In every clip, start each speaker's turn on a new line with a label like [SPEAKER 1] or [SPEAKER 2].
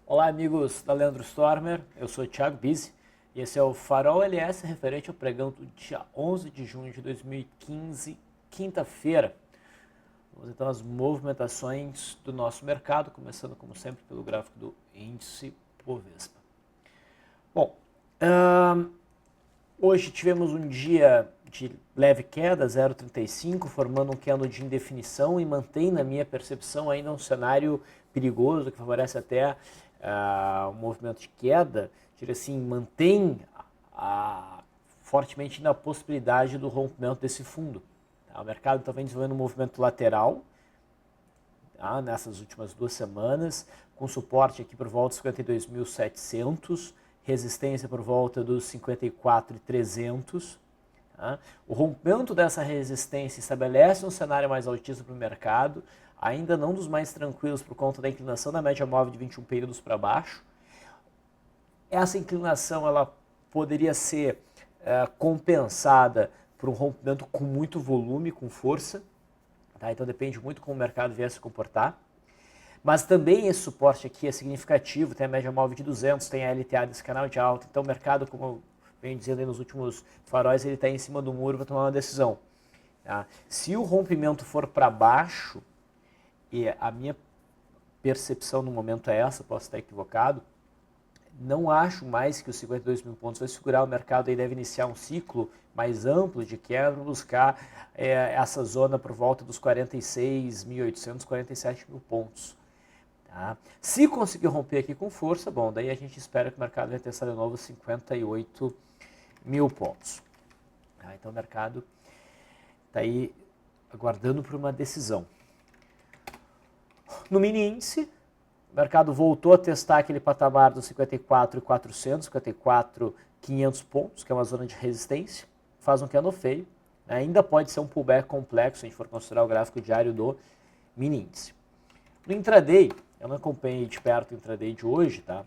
[SPEAKER 1] Olá, amigos da Leandro Stormer, eu sou o Thiago Bizzi e esse é o Farol LS referente ao pregão do dia 11 de junho de 2015, quinta-feira. Vamos então às movimentações do nosso mercado, começando como sempre pelo gráfico do índice Bovespa. Bom, hoje tivemos um dia de leve queda, 0,35, formando um candle de indefinição e mantém, na minha percepção, ainda um cenário perigoso que favorece até um movimento de queda, diria assim, mantém fortemente na possibilidade do rompimento desse fundo. Tá? O mercado está desenvolvendo um movimento lateral nessas últimas 2 semanas, com suporte aqui por volta dos 52.700, resistência por volta dos 54.300. Tá? O rompimento dessa resistência estabelece um cenário mais altista para o mercado, ainda não dos mais tranquilos por conta da inclinação da média móvel de 21 períodos para baixo. Essa inclinação ela poderia ser compensada por um rompimento com muito volume, com força. Tá? Então depende muito como o mercado vier se comportar. Mas também esse suporte aqui é significativo, tem a média móvel de 200, tem a LTA desse canal de alta. Então o mercado, como eu venho dizendo aí nos últimos faróis, ele está em cima do muro para tomar uma decisão. Tá? Se o rompimento for para baixo, e a minha percepção no momento é essa, posso estar equivocado, não acho mais que os 52 mil pontos vai segurar, o mercado aí deve iniciar um ciclo mais amplo de quebra, buscar essa zona por volta dos 46.800, 47 mil pontos. Tá? Se conseguir romper aqui com força, bom, daí a gente espera que o mercado vai testar de novo 58 mil pontos. Tá? Então o mercado está aí aguardando por uma decisão. No mini índice, o mercado voltou a testar aquele patamar dos 54.400, 54.500 pontos, que é uma zona de resistência, faz um candle feio, ainda pode ser um pullback complexo, se a gente for considerar o gráfico diário do mini índice. No intraday, eu não acompanhei de perto o intraday de hoje, tá?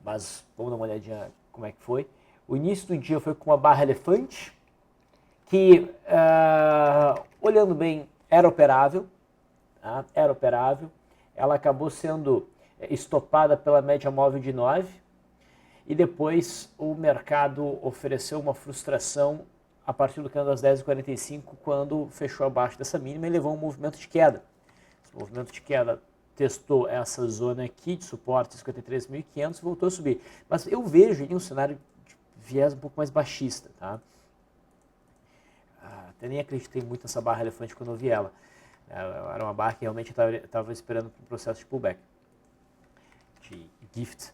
[SPEAKER 1] Mas vamos dar uma olhadinha como é que foi. O início do dia foi com uma barra elefante, que, olhando bem, era operável. Tá? Era operável. Ela acabou sendo estopada pela média móvel de 9 e depois o mercado ofereceu uma frustração a partir do candle das 10h45, quando fechou abaixo dessa mínima e levou um movimento de queda. Esse movimento de queda testou essa zona aqui de suporte 53.500 e voltou a subir. Mas eu vejo em um cenário de viés um pouco mais baixista. Tá? Até nem acreditei muito nessa barra elefante quando eu vi ela. Era uma barra que realmente eu estava esperando para um processo de pullback, de gift.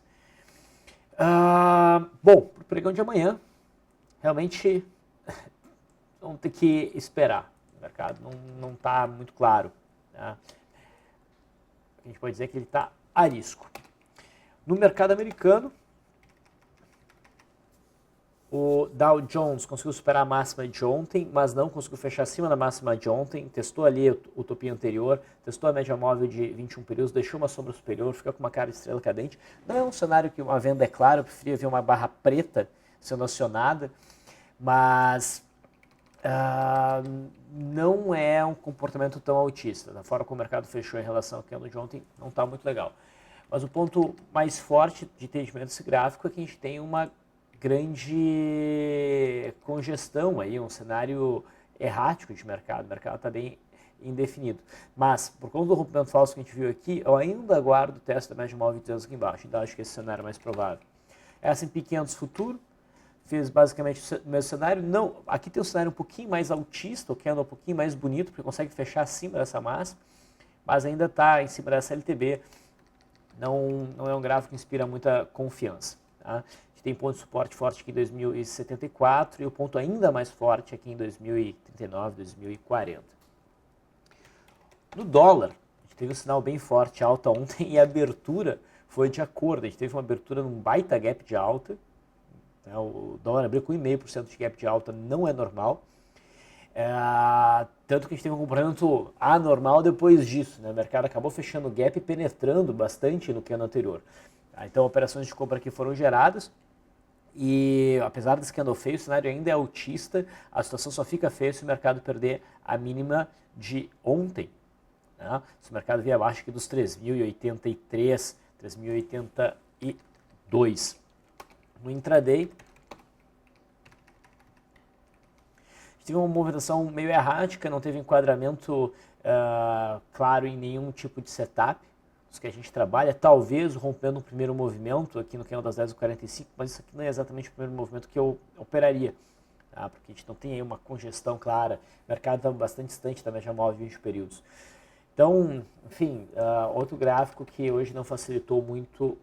[SPEAKER 1] Bom, para o pregão de amanhã, realmente vamos ter que esperar. O mercado não está muito claro. Tá? A gente pode dizer que ele está a risco. No mercado americano, o Dow Jones conseguiu superar a máxima de ontem, mas não conseguiu fechar acima da máxima de ontem. Testou ali o topinho anterior, testou a média móvel de 21 períodos, deixou uma sombra superior, fica com uma cara de estrela cadente. Não é um cenário que uma venda é clara, eu preferia ver uma barra preta sendo acionada, mas não é um comportamento tão altista. Da forma como o mercado fechou em relação ao candle de ontem, não está muito legal. Mas o ponto mais forte de entendimento desse gráfico é que a gente tem uma grande congestão aí, um cenário errático de mercado. O mercado está bem indefinido. Mas, por conta do rompimento falso que a gente viu aqui, eu ainda aguardo o teste da média móvel de 200 aqui embaixo. Então, acho que esse cenário é mais provável. S&P 500 futuro, fez basicamente o mesmo cenário. Não, aqui tem um cenário um pouquinho mais altista, o candle um pouquinho mais bonito, porque consegue fechar acima dessa máxima, mas ainda está em cima dessa LTB. Não é um gráfico que inspira muita confiança. Tá? A gente tem ponto de suporte forte aqui em 2074 e o ponto ainda mais forte aqui em 2039, 2040. No dólar, a gente teve um sinal bem forte, alta ontem, e a abertura foi de acordo. A gente teve uma abertura num baita gap de alta. O dólar abriu com 1,5% de gap de alta, não é normal. Tanto que a gente teve um comportamento anormal depois disso. Né? O mercado acabou fechando o gap e penetrando bastante no candle anterior. Então, operações de compra aqui foram geradas. E apesar desse candle feio, o cenário ainda é altista. A situação só fica feia se o mercado perder a mínima de ontem. Né? Se o mercado vier abaixo aqui dos 3.083, 3.082. No intraday, teve uma movimentação meio errática, não teve enquadramento claro em nenhum tipo de setup. Os que a gente trabalha, talvez rompendo um primeiro movimento aqui no canal das 10h45, mas isso aqui não é exatamente o primeiro movimento que eu operaria, tá? Porque a gente não tem aí uma congestão clara, o mercado está bastante distante da média móvel de 20 períodos. Então, enfim, outro gráfico que hoje não facilitou muito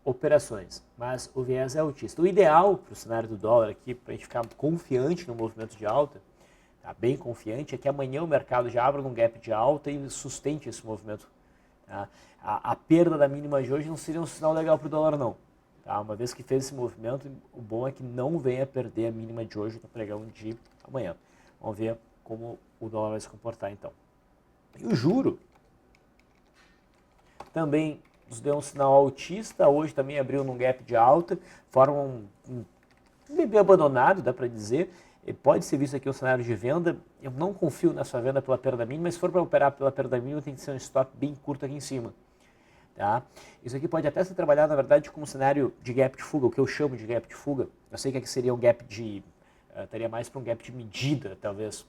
[SPEAKER 1] operações, mas o viés é altista. O ideal para o cenário do dólar aqui, para a gente ficar confiante no movimento de alta, tá, bem confiante, é que amanhã o mercado já abra num gap de alta e sustente esse movimento. Tá? A perda da mínima de hoje não seria um sinal legal para o dólar, não. Tá? Uma vez que fez esse movimento, o bom é que não venha perder a mínima de hoje no pregão de amanhã. Vamos ver como o dólar vai se comportar então. E o juro também nos deu um sinal altista, hoje também abriu num gap de alta, forma um bebê abandonado, dá para dizer. Pode ser visto aqui um cenário de venda, eu não confio nessa venda pela perda mínima, mas se for para operar pela perda mínima tem que ser um stop bem curto aqui em cima. Tá? Isso aqui pode até ser trabalhado, na verdade, como um cenário de gap de fuga, o que eu chamo de gap de fuga. Eu sei que aqui seria um gap de, estaria mais para um gap de medida, talvez.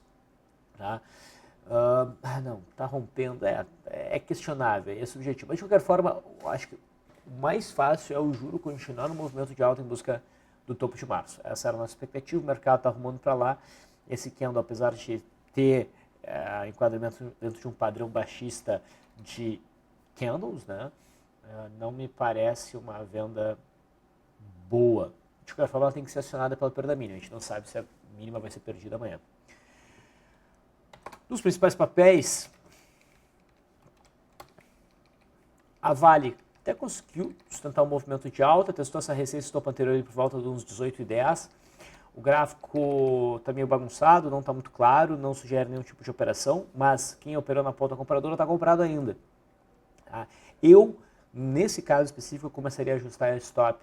[SPEAKER 1] Tá? Não, está rompendo, é questionável, é esse o objetivo. Mas de qualquer forma, eu acho que o mais fácil é o juro continuar no movimento de alta em busca do topo de março. Essa era a nossa expectativa, o mercado está arrumando para lá. Esse candle, apesar de ter enquadramento dentro de um padrão baixista de candles, né, não me parece uma venda boa. De qualquer forma, ela tem que ser acionada pela perda mínima. A gente não sabe se a mínima vai ser perdida amanhã. Dos principais papéis, a Vale até conseguiu sustentar um movimento de alta, testou essa resistência topo anterior por volta de uns 18,10. O gráfico está meio bagunçado, não está muito claro, não sugere nenhum tipo de operação, mas quem operou na ponta compradora está comprado ainda. Tá? Eu, nesse caso específico, começaria a ajustar a stop.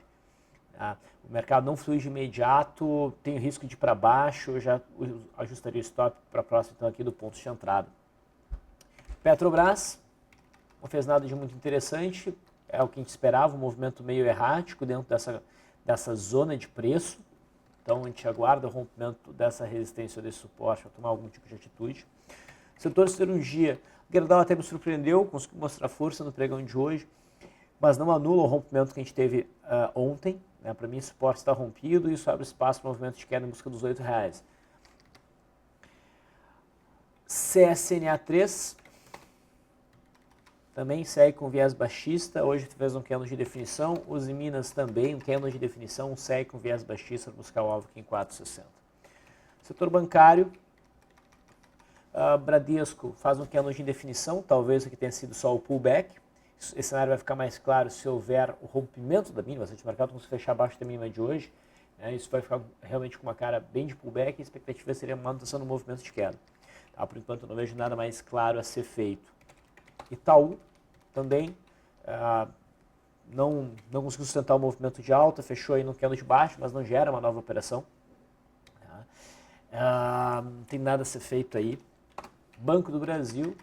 [SPEAKER 1] Tá? O mercado não flui de imediato, tem o risco de ir para baixo, eu já ajustaria o stop para próximo então, aqui do ponto de entrada. Petrobras não fez nada de muito interessante, é o que a gente esperava, um movimento meio errático dentro dessa zona de preço. Então a gente aguarda o rompimento dessa resistência ou desse suporte para tomar algum tipo de atitude. Setor de cirurgia, o Gerdau até me surpreendeu, conseguiu mostrar força no pregão de hoje, mas não anula o rompimento que a gente teve ontem. Né? Para mim, o suporte está rompido e isso abre espaço para o movimento de queda em busca dos R$8. CSNA3 também segue com viés baixista, hoje fez um candle de definição, os Minas também, um candle de definição, segue com viés baixista para buscar o alvo aqui em 4,60. Setor bancário, Bradesco faz um candle de definição, talvez aqui tenha sido só o pullback. Esse cenário vai ficar mais claro se houver o rompimento da mínima, se o mercado conseguir fechar abaixo da mínima de hoje, né, isso vai ficar realmente com uma cara bem de pullback e a expectativa seria uma manutenção no movimento de queda. Tá, por enquanto eu não vejo nada mais claro a ser feito. Taú também não conseguiu sustentar o movimento de alta, fechou aí no candle de baixo, mas não gera uma nova operação. Não tem nada a ser feito aí. Banco do Brasil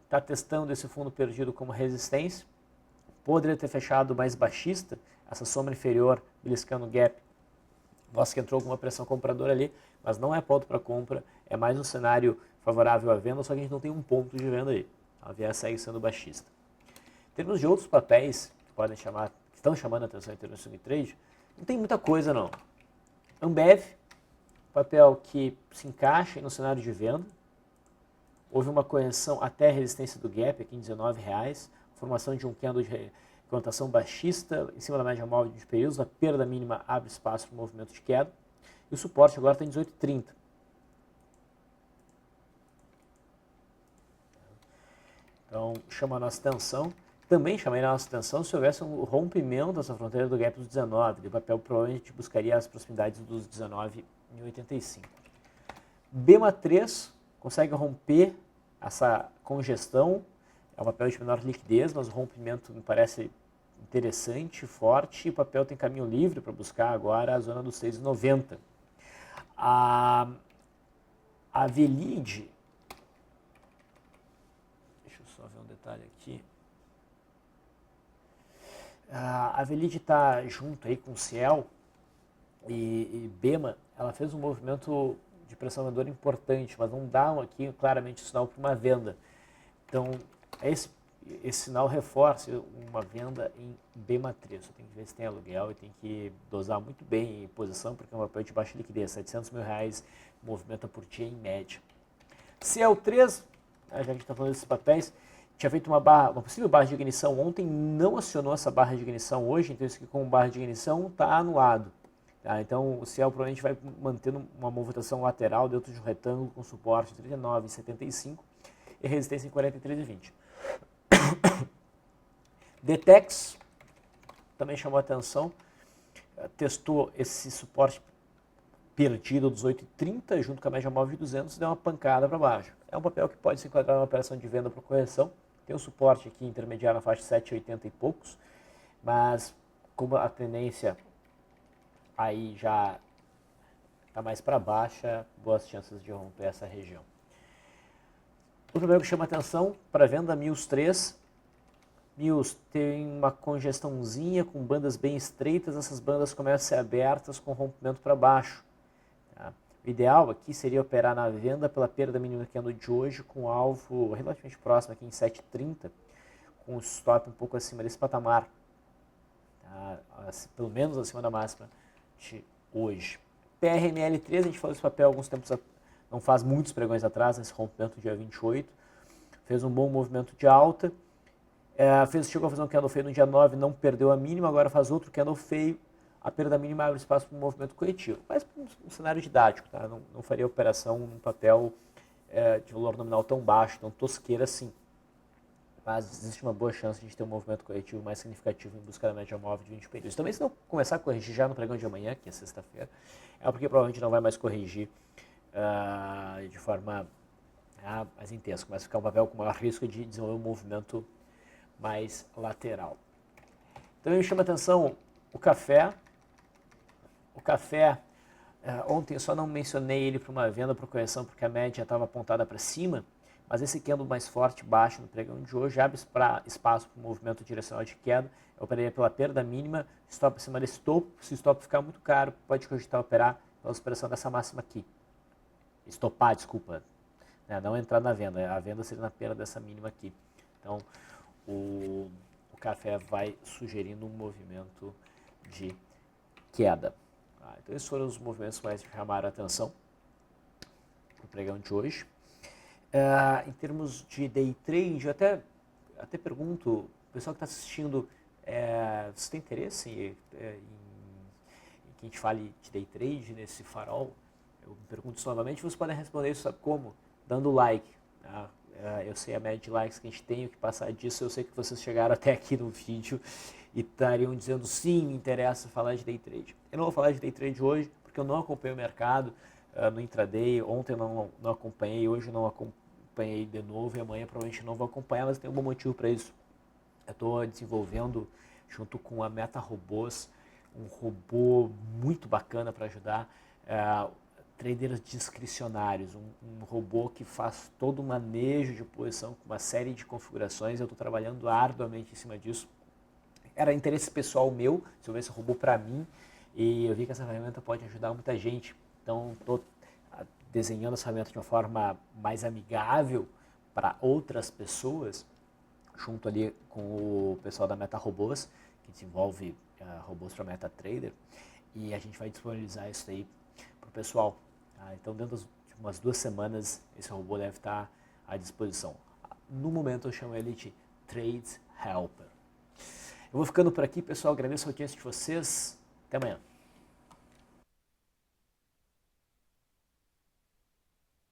[SPEAKER 1] está testando esse fundo perdido como resistência. Poderia ter fechado mais baixista, essa sombra inferior beliscando o gap. Mostra que entrou alguma pressão compradora ali, mas não é ponto para compra, é mais um cenário favorável à venda, só que a gente não tem um ponto de venda aí. A viés segue sendo baixista. Em termos de outros papéis que podem chamar, que estão chamando a atenção em termos de swing trade, não tem muita coisa não. Ambev, papel que se encaixa no cenário de venda. Houve uma correção até a resistência do gap aqui em R$19, formação de um candle de cotação baixista em cima da média móvel de períodos, a perda mínima abre espaço para o movimento de queda. E o suporte agora está em 18,30. Então, chama a nossa atenção. Também chamaria a nossa atenção se houvesse um rompimento dessa fronteira do gap dos 19. O papel provavelmente buscaria as proximidades dos 19,85. BEMA3 consegue romper essa congestão. É um papel de menor liquidez, mas o rompimento me parece interessante, forte. O papel tem caminho livre para buscar agora a zona dos 6,90. A Velid, deixa eu só ver um detalhe aqui. A Velid está junto aí com o Ciel e Bema, ela fez um movimento de pressão vendedora importante, mas não dá aqui claramente sinal para uma venda. Então, esse sinal reforça uma venda em B-matriz. Você tem que ver se tem aluguel e tem que dosar muito bem em posição, porque é um papel de baixa liquidez. R$700 mil movimenta por dia em média. CL3, já que a gente está falando desses papéis, tinha feito uma possível barra de ignição ontem, não acionou essa barra de ignição hoje, então isso aqui com barra de ignição está anulado. Tá? Então o Ciel provavelmente vai mantendo uma movimentação lateral dentro de um retângulo com suporte em 39,75 e resistência em 43,20. Detex também chamou a atenção, testou esse suporte perdido dos 8,30 junto com a média móvel de 200 e deu uma pancada para baixo. É um papel que pode se enquadrar numa operação de venda para correção. Tem um suporte aqui intermediário na faixa de 7,80 e poucos, mas como a tendência aí já está mais para baixa, boas chances de romper essa região. Outro papel que chama atenção para venda, Mills 3. Mills tem uma congestãozinha com bandas bem estreitas, essas bandas começam a ser abertas com rompimento para baixo. Tá? O ideal aqui seria operar na venda pela perda mínima que é de hoje, com alvo relativamente próximo aqui em 7,30, com o stop um pouco acima desse patamar, tá? Pelo menos acima da máxima de hoje. PRML3, a gente falou desse papel alguns tempos, não faz muitos pregões atrás, nesse rompimento dia 28, fez um bom movimento de alta, chegou a fazer um candle feio no dia 9, não perdeu a mínima, agora faz outro candle feio, a perda mínima abre espaço para um movimento corretivo. Mas um cenário didático, tá? Não faria operação num papel de valor nominal tão baixo, tão tosqueira assim. Mas existe uma boa chance de a gente ter um movimento corretivo mais significativo em busca da média móvel de 20 períodos. Também se não começar a corrigir já no pregão de amanhã, que é sexta-feira, é porque provavelmente não vai mais corrigir de forma mais intensa. Começa a ficar um papel com maior risco de desenvolver um movimento mais lateral. Então me chama a atenção o café. O café, ontem eu só não mencionei ele para uma venda, para correção, porque a média estava apontada para cima, mas esse candle mais forte, baixo no pregão de hoje, abre espaço para um movimento direcional de queda. Eu operaria pela perda mínima, stop acima desse topo. Se o stop ficar muito caro, pode cogitar operar pela superação dessa máxima aqui. Estopar, desculpa, não entrar na venda, a venda seria na perda dessa mínima aqui. Então, o café vai sugerindo um movimento de queda. Então esses foram os movimentos mais que chamaram a atenção no pregão de hoje. Em termos de day trade, eu até pergunto, o pessoal que está assistindo, você tem interesse em que a gente fale de day trade nesse farol? Eu pergunto isso novamente, vocês podem responder isso, sabe como? Dando like. Tá? Eu sei a média de likes que a gente tem, o que passar disso, eu sei que vocês chegaram até aqui no vídeo e estariam dizendo sim, me interessa falar de day trade. Eu não vou falar de day trade hoje, porque eu não acompanho o mercado no intraday, ontem eu não acompanhei, hoje eu não acompanhei de novo e amanhã provavelmente não vou acompanhar, mas tem um bom motivo para isso. Eu estou desenvolvendo, junto com a Meta Robôs, um robô muito bacana para ajudar traders discricionários, um robô que faz todo o manejo de posição com uma série de configurações. Eu estou trabalhando arduamente em cima disso. Era interesse pessoal meu, desenvolver esse robô para mim, e eu vi que essa ferramenta pode ajudar muita gente. Então, estou desenhando essa ferramenta de uma forma mais amigável para outras pessoas, junto ali com o pessoal da Meta Robôs, que desenvolve robôs para MetaTrader, e a gente vai disponibilizar isso aí para o pessoal. Então, dentro de umas 2 semanas, esse robô deve estar à disposição. No momento, eu chamo ele de Trade Helper. Eu vou ficando por aqui, pessoal. Agradeço a audiência de vocês. Até amanhã.